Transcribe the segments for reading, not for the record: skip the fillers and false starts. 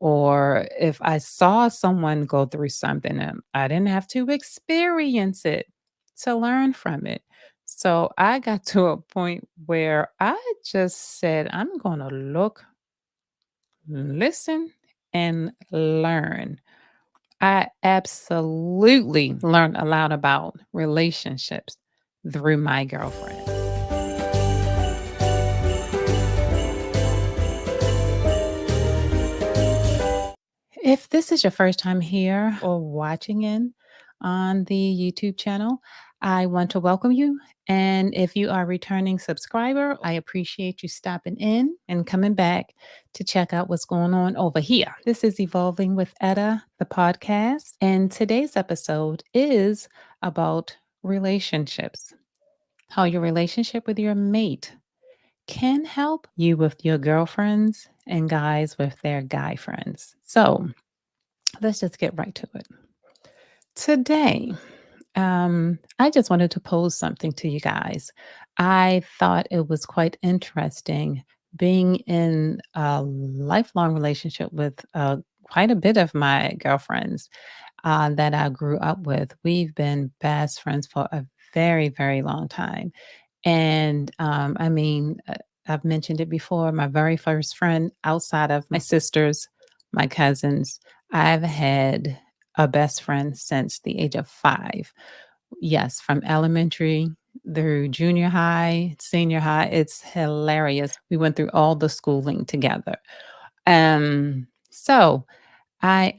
Or if I saw someone go through something and I didn't have to experience it to learn from it. So I got to a point where I just said, I'm going to look, listen, and learn. I absolutely learned a lot about relationships through my girlfriends. If this is your first time here or watching in on the YouTube channel, I want to welcome you. And if you are a returning subscriber, I appreciate you stopping in and coming back to check out what's going on over here. This is Evolving with Etta, the podcast. And today's episode is about relationships, how your relationship with your mate can help you with your girlfriends and guys with their guy friends. So, let's just get right to it. Today, I just wanted to pose something to you guys. I thought it was quite interesting being in a lifelong relationship with quite a bit of my girlfriends that I grew up with. We've been best friends for a very, very long time. And I've mentioned it before. My very first friend outside of my sisters, my cousins, I've had a best friend since the age of 5. Yes, from elementary through junior high, senior high. It's hilarious. We went through all the schooling together. So I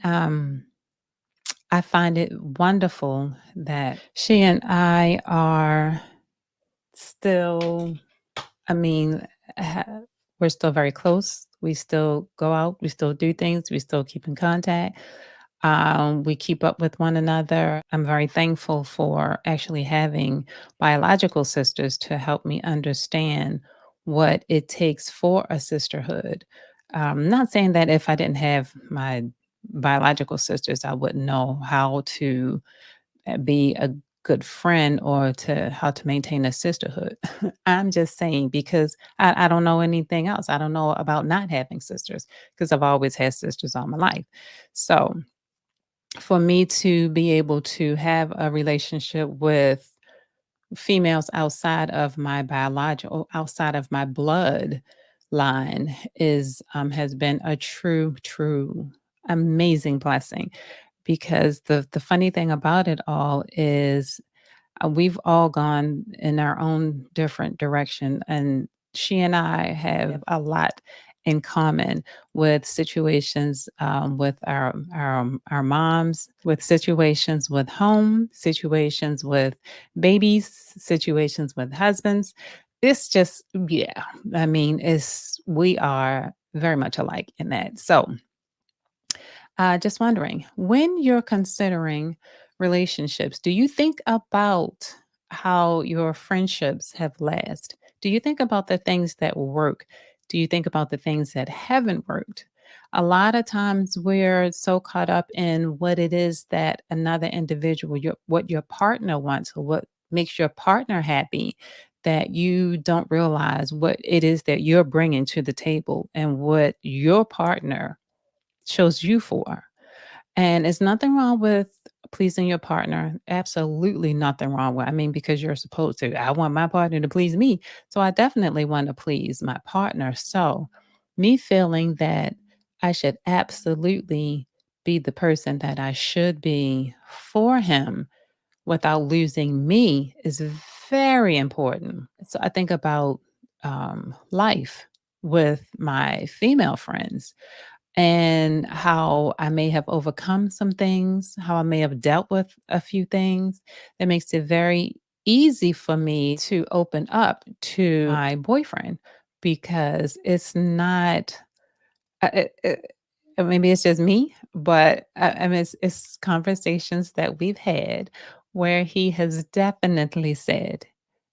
find it wonderful that she and I are still, I mean, ha- we're still very close. We still go out, we still do things, we still keep in contact. We keep up with one another. I'm very thankful for actually having biological sisters to help me understand what it takes for a sisterhood. Not saying that if I didn't have my biological sisters, I wouldn't know how to be a good friend or to how to maintain a sisterhood. I'm just saying because I don't know anything else. I don't know about not having sisters because I've always had sisters all my life. So for me to be able to have a relationship with females outside of my biological, outside of my blood line is has been a true amazing blessing because the funny thing about it all is we've all gone in our own different direction, and she and I have a lot in common with situations with our moms, with situations with home, situations with babies, situations with husbands. It's just yeah. I mean, it's we are very much alike in that. So just wondering, when you're considering relationships, do you think about how your friendships have last? Do you think about the things that work? Do you think about the things that haven't worked? A lot of times we're so caught up in what it is that another individual, what your partner wants, or what makes your partner happy, that you don't realize what it is that you're bringing to the table and what your partner chose you for. And it's nothing wrong with pleasing your partner. Absolutely nothing wrong with. I mean, because you're supposed to. I want my partner to please me. So I definitely want to please my partner. So me feeling that I should absolutely be the person that I should be for him without losing me is very important. So I think about life with my female friends and how I may have overcome some things, how I may have dealt with a few things that makes it very easy for me to open up to my boyfriend because it's not, maybe it's just me, but I mean, it's conversations that we've had where he has definitely said,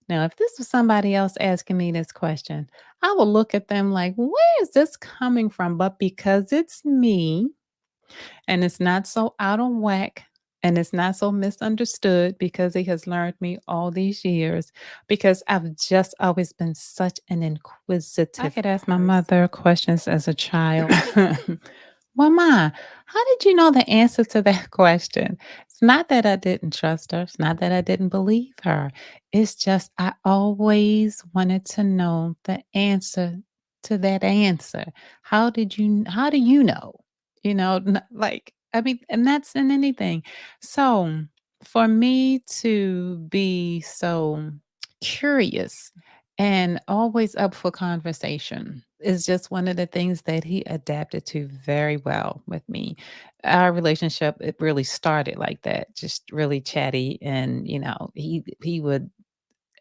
now, if this was somebody else asking me this question, I will look at them like, where is this coming from? But because it's me and it's not so out of whack and it's not so misunderstood because he has learned me all these years, because I've just always been such an inquisitive. I could ask my mother questions as a child. Well, Ma, how did you know the answer to that question? It's not that I didn't trust her. It's not that I didn't believe her. It's just I always wanted to know the answer to that answer. How do you know? Like, I mean, and that's in anything. So for me to be so curious and always up for conversation is just one of the things that he adapted to very well with me. Our relationship, it really started like that, just really chatty. And, he would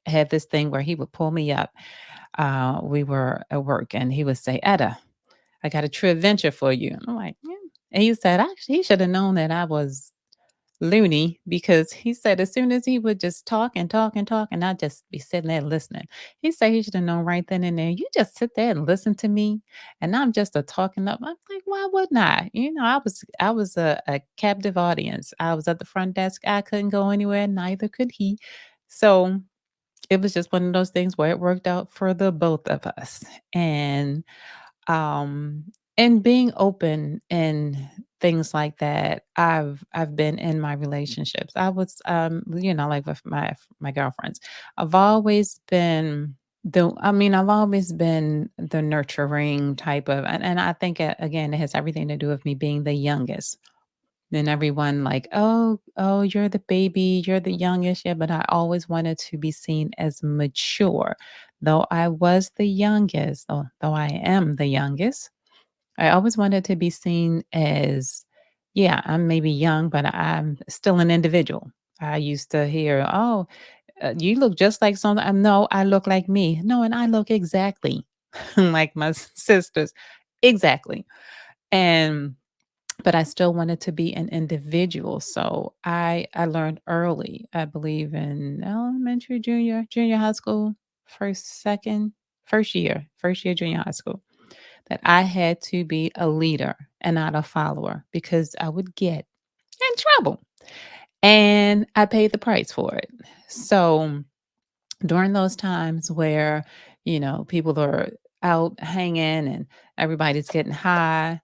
have this thing where he would pull me up. We were at work and he would say, Etta, I got a true adventure for you. And I'm like, yeah. And he said, actually, he should have known that I was loony because he said as soon as he would just talk and talk and talk, and I'd just be sitting there listening. He said he should have known right then and there. You just sit there and listen to me, and I'm just a talking up. I'm like, why wouldn't I? I was a captive audience. I was at the front desk. I couldn't go anywhere. Neither could he. So it was just one of those things where it worked out for the both of us. Um, and being open and things like that, I've been in my relationships. I was, like with my girlfriends. I've always been the nurturing type of, and I think again, it has everything to do with me being the youngest. Then everyone like, oh, you're the baby, you're the youngest. Yeah, but I always wanted to be seen as mature. Though I was the youngest, though I am the youngest, I always wanted to be seen as, yeah, I'm maybe young, but I'm still an individual. I used to hear, oh, you look just like someone. No, I look like me. No, and I look exactly like my sisters. Exactly. And but I still wanted to be an individual. So I learned early, I believe in elementary, junior high school, first year junior high school, that I had to be a leader and not a follower because I would get in trouble. And I paid the price for it. So during those times where, people are out hanging and everybody's getting high,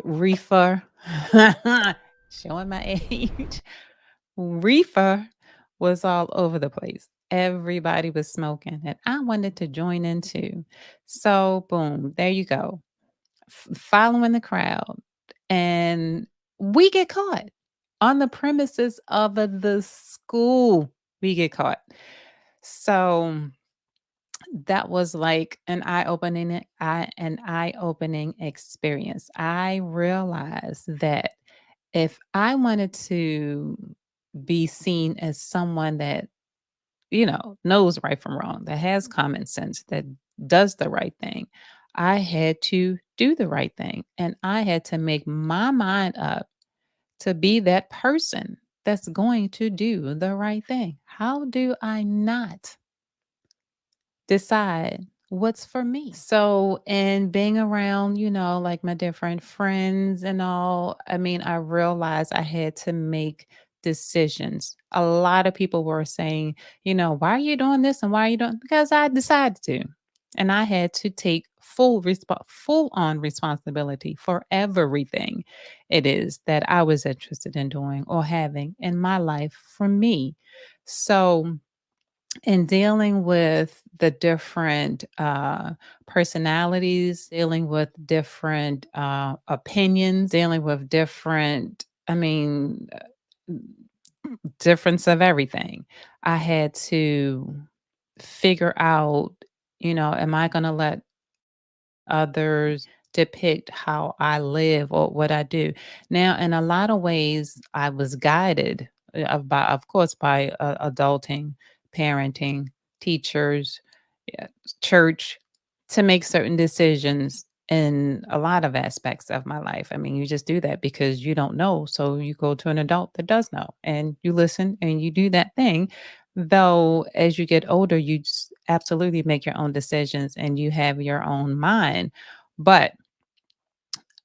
reefer, showing my age, reefer was all over the place. Everybody was smoking, and I wanted to join in too. So, boom, there you go, following the crowd. And we get caught on the premises of the school. We get caught. So, that was like an eye-opening experience. I realized that if I wanted to be seen as someone that, knows right from wrong, that has common sense, that does the right thing, I had to do the right thing. And I had to make my mind up to be that person that's going to do the right thing. How do I not decide what's for me? So, in being around, like my different friends and all, I mean, I realized I had to make decisions. A lot of people were saying, why are you doing this and why are you doing, because I decided to. And I had to take full on responsibility for everything it is that I was interested in doing or having in my life for me. So, in dealing with the different personalities, dealing with different opinions, dealing with different, difference of everything, I had to figure out, am I going to let others depict how I live or what I do? Now, in a lot of ways, I was guided, of course, by adulting, parenting, teachers, yeah, church, to make certain decisions in a lot of aspects of my life. I mean, you just do that because you don't know. So you go to an adult that does know and you listen and you do that thing. Though as you get older, you absolutely make your own decisions and you have your own mind. But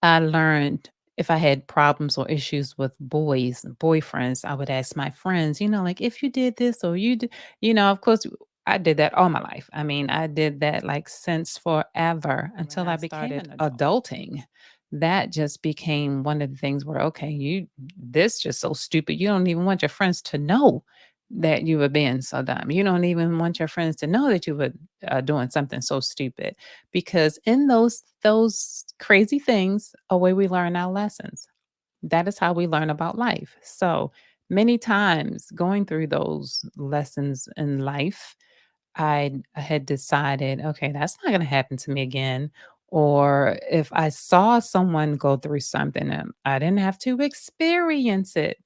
I learned if I had problems or issues with boys and boyfriends, I would ask my friends, like if you did this or you did, of course, I did that all my life. I mean, I did that like since forever until I became started adulting. that just became one of the things where, okay, this just so stupid. You don't even want your friends to know that you were being so dumb. You don't even want your friends to know that you were doing something so stupid, because in those crazy things are where we learn our lessons. That is how we learn about life. So many times going through those lessons in life, I had decided, okay, that's not going to happen to me again. Or if I saw someone go through something, I didn't have to experience it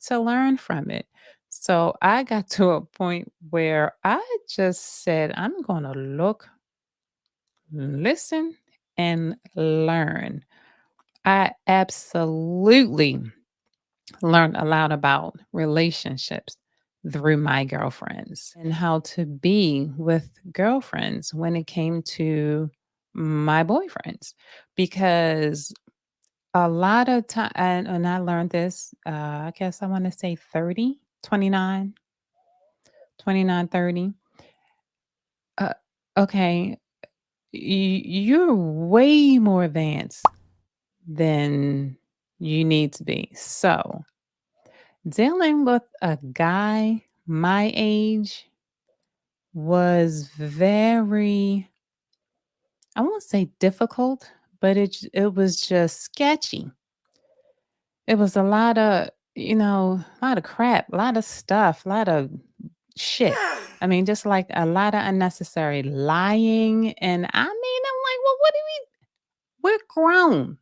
to learn from it. So I got to a point where I just said, I'm going to look, listen, and learn. I absolutely learned a lot about relationships through my girlfriends and how to be with girlfriends when it came to my boyfriends. Because a lot of time, and I learned this, I guess I want to say 30, 29, 29, 30. Uh, okay, you're way more advanced than you need to be. So, dealing with a guy my age was very, I won't say difficult, but it was just sketchy. It was a lot of, a lot of crap, a lot of stuff, a lot of shit. I mean, just like a lot of unnecessary lying. And I mean, I'm like, well, what do we're grown.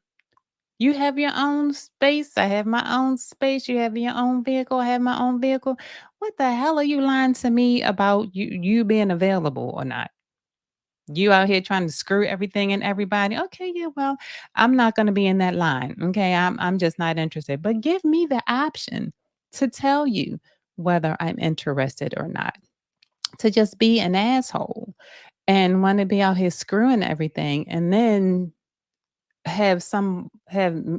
You have your own space. I have my own space. You have your own vehicle. I have my own vehicle. What the hell are you lying to me about you being available or not? You out here trying to screw everything and everybody. Okay, yeah, well, I'm not going to be in that line. Okay, I'm just not interested. But give me the option to tell you whether I'm interested or not. To just be an asshole and want to be out here screwing everything, and then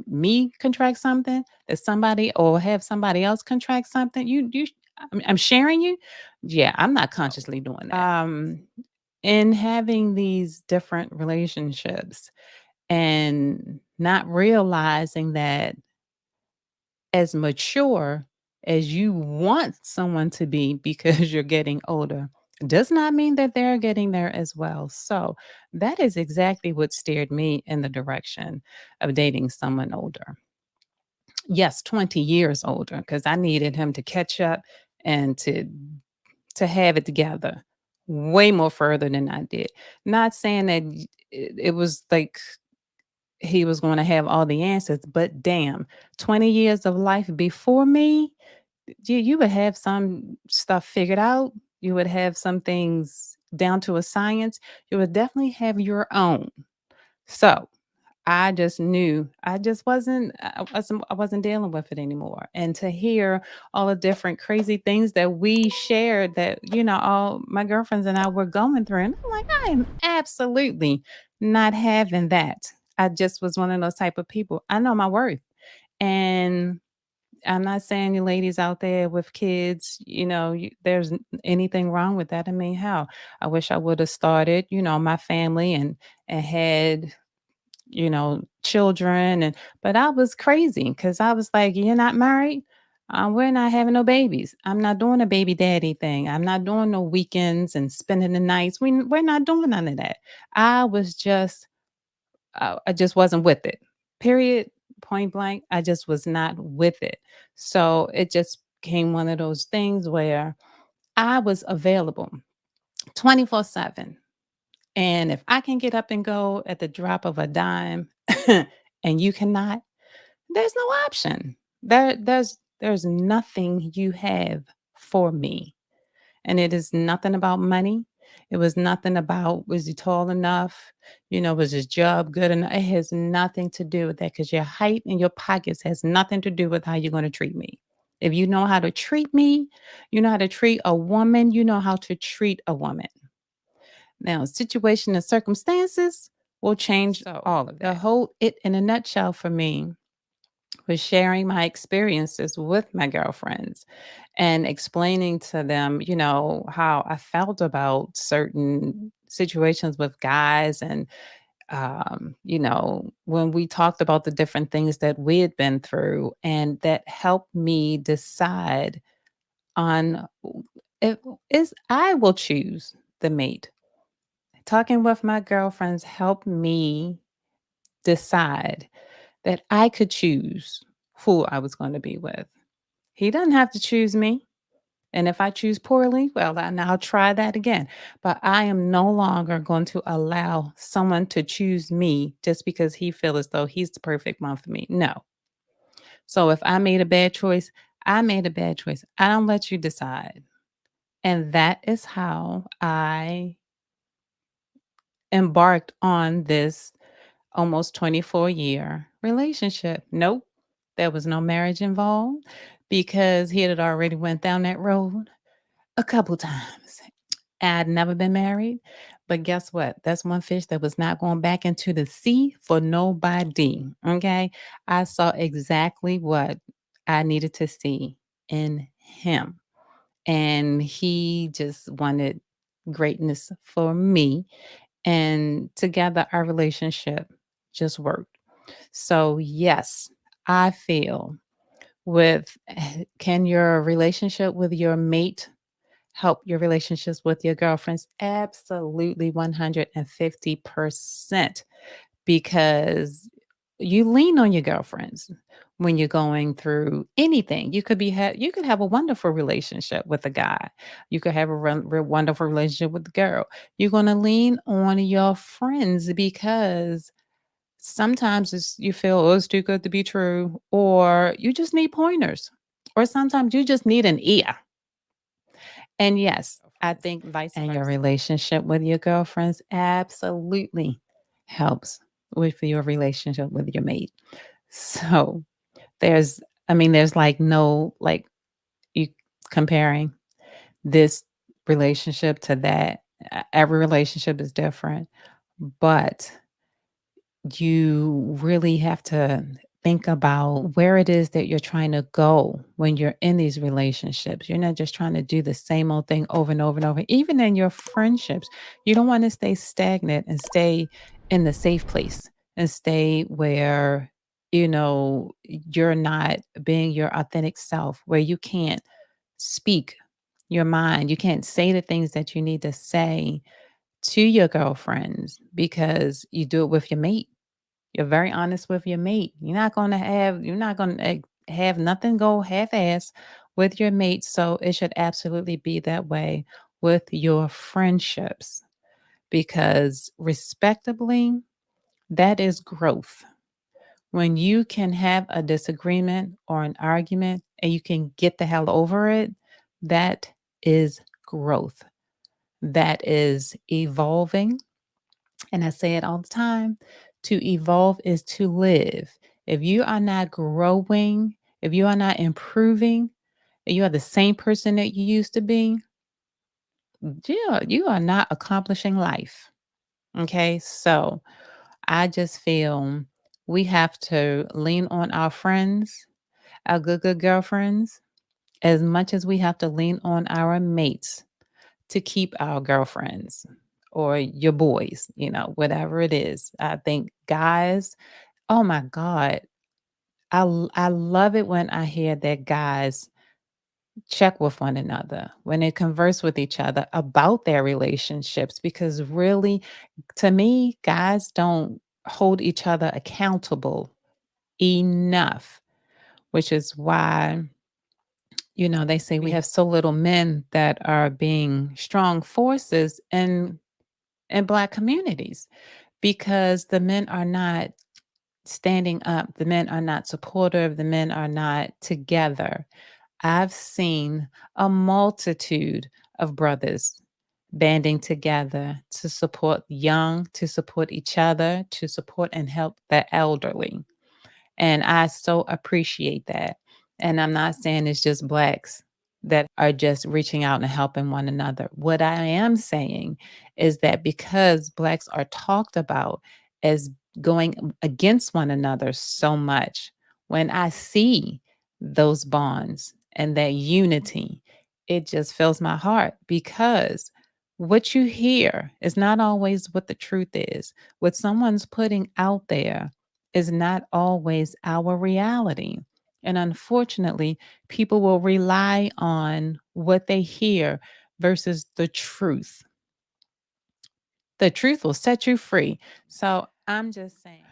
me contract something that somebody, or have somebody else contract something. I'm sharing you. Yeah, I'm not consciously doing that. In having these different relationships and not realizing that as mature as you want someone to be because you're getting older does not mean that they're getting there as well. So that is exactly what steered me in the direction of dating someone older. Yes, 20 years older, because I needed him to catch up and to have it together way more further than I did. Not saying that it was like he was going to have all the answers, but damn, 20 years of life before me, you would have some stuff figured out. You would have some things down to a science. You would definitely have your own. So I just knew I wasn't dealing with it anymore. And to hear all the different crazy things that we shared, that, all my girlfriends and I were going through. And I'm like, I am absolutely not having that. I just was one of those type of people. I know my worth. And I'm not saying you ladies out there with kids, there's anything wrong with that. I mean, how I wish I would have started, my family, and had, children. But I was crazy because I was like, you're not married. We're not having no babies. I'm not doing a baby daddy thing. I'm not doing no weekends and spending the nights. We're not doing none of that. I just wasn't with it. Period. Point blank. I just was not with it. So it just became one of those things where I was available 24/7. And if I can get up and go at the drop of a dime and you cannot, there's no option. There's nothing you have for me. And it is nothing about money. It was nothing about, was he tall enough? Was his job good enough? It has nothing to do with that, because your height and your pockets has nothing to do with how you're going to treat me. If you know how to treat me, you know how to treat a woman, you know how to treat a woman. Now, situation and circumstances will change all of that. The whole it in a nutshell for me was sharing my experiences with my girlfriends and explaining to them, how I felt about certain situations with guys, and When we talked about the different things that we had been through, and that helped me decide on it is I will choose the mate. Talking with my girlfriends helped me decide that I could choose who I was going to be with. He doesn't have to choose me. And if I choose poorly, well, then I'll try that again. But I am no longer going to allow someone to choose me just because he feels as though he's the perfect one for me. No. So if I made a bad choice, I made a bad choice. I don't let you decide. And that is how I embarked on this almost 24-year relationship. Nope, there was no marriage involved because he had already went down that road a couple times. I'd never been married, but guess what? That's one fish that was not going back into the sea for nobody. Okay. I saw exactly what I needed to see in him. And he just wanted greatness for me. And together, our relationship just worked. So, yes, I feel can your relationship with your mate help your relationships with your girlfriends? Absolutely 150%, because you lean on your girlfriends when you're going through anything. You could have a wonderful relationship with a guy. You could have a wonderful relationship with the girl. You're going to lean on your friends because sometimes you feel, oh, it's too good to be true, or you just need pointers, or sometimes you just need an ear. And yes, I think vice versa. And your relationship with your girlfriends absolutely helps with your relationship with your mate. So there's, there's like no, like you comparing this relationship to that. Every relationship is different, but you really have to think about where it is that you're trying to go when you're in these relationships. You're not just trying to do the same old thing over and over and over. Even in your friendships, you don't want to stay stagnant and stay in the safe place and stay where, you're not being your authentic self, where you can't speak your mind. You can't say the things that you need to say to your girlfriends because you do it with your mate. You're very honest with your mate. You're not going to have nothing go half ass with your mate. So it should absolutely be that way with your friendships, because respectably, that is growth. When you can have a disagreement or an argument and you can get the hell over it, that is growth. That is evolving. And I say it all the time, to evolve is to live. If you are not growing, if you are not improving, if you are the same person that you used to be, you are not accomplishing life. Okay. So I just feel we have to lean on our friends, our good girlfriends, as much as we have to lean on our mates to keep our girlfriends or your boys, whatever it is. I think guys, oh my God, I love it when I hear that guys check with one another, when they converse with each other about their relationships, because really, to me, guys don't hold each other accountable enough, which is why, they say we have so little men that are being strong forces in Black communities, because the men are not standing up, the men are not supportive, the men are not together. I've seen a multitude of brothers banding together to support young, to support each other, to support and help the elderly. And I so appreciate that. And I'm not saying it's just Blacks that are just reaching out and helping one another. What I am saying is that because Blacks are talked about as going against one another so much, when I see those bonds and that unity, it just fills my heart, because What you hear is not always what the truth is. What someone's putting out there is not always our reality. And unfortunately, people will rely on what they hear versus the truth. The truth will set you free. So I'm just saying,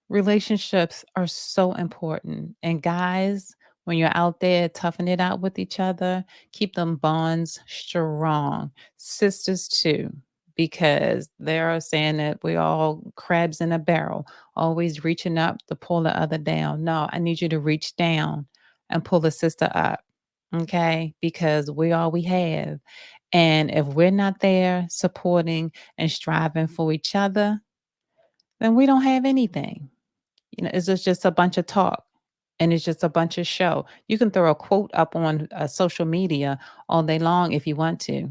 relationships are so important. And guys, when you're out there toughing it out with each other, keep them bonds strong. Sisters too, because they're saying that we're all crabs in a barrel, always reaching up to pull the other down. No, I need you to reach down and pull the sister up. Okay, because we all we have. And if we're not there supporting and striving for each other, then we don't have anything. It's just a bunch of talk and it's just a bunch of show. You can throw a quote up on social media all day long if you want to.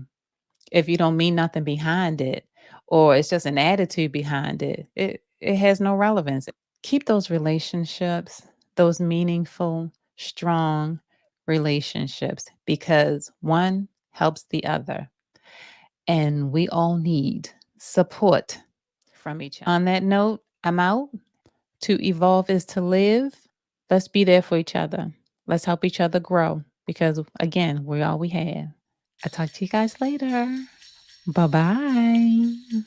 If you don't mean nothing behind it, or it's just an attitude behind it, it has no relevance. Keep those relationships, those meaningful, strong relationships, because one helps the other. And we all need support from each other. On that note, I'm out. To evolve is to live. Let's be there for each other. Let's help each other grow because, again, we're all we have. I'll talk to you guys later. Bye bye.